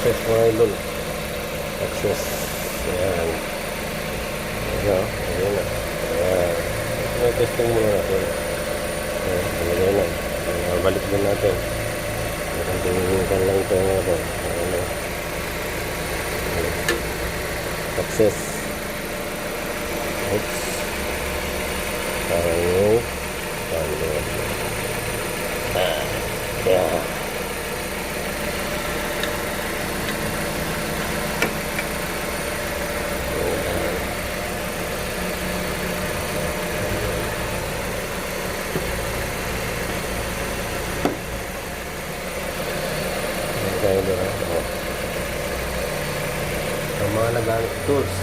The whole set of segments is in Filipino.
Access mga idol. Access. Ayan. Ayan. Ayan na. Ayan. Testing muna natin. Ayan. Ayan na. Balik din natin. Tingin lang ito nga ito. Ayan na. Access. Oops. Parang yung yeah. Kaya doon ang mga nagamit tools.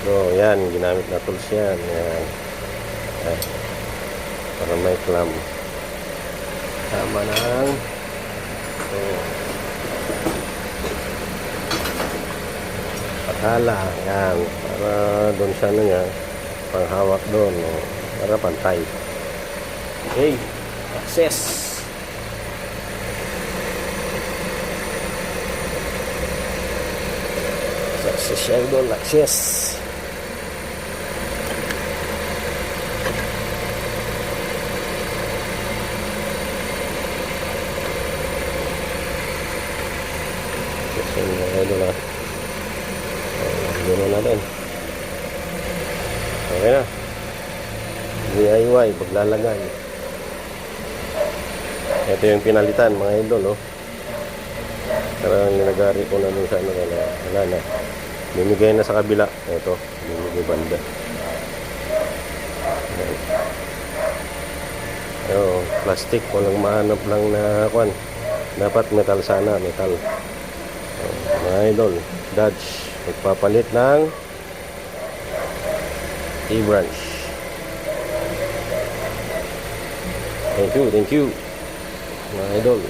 So yan, ginamit na tools yan. Yan. Para may clamp. Tama ng patala. Yan. Para doon sa ano niya, panghawak doon. Para pantay. Okay. Access. Access siya doon. Access. Gano'n natin. Okay na. DIY, paglalagay. Ito yung pinalitan mga idol. Pero nilagari ko na dun sa ano. Wala na. Bimigay na sa kabila. Ito. Bimigay banda. Plastic. Walang mahanap lang na kwan. Dapat metal sana. Metal. Mga idol. Dodge. Magpapalit ng T-branch. Thank you mga idol.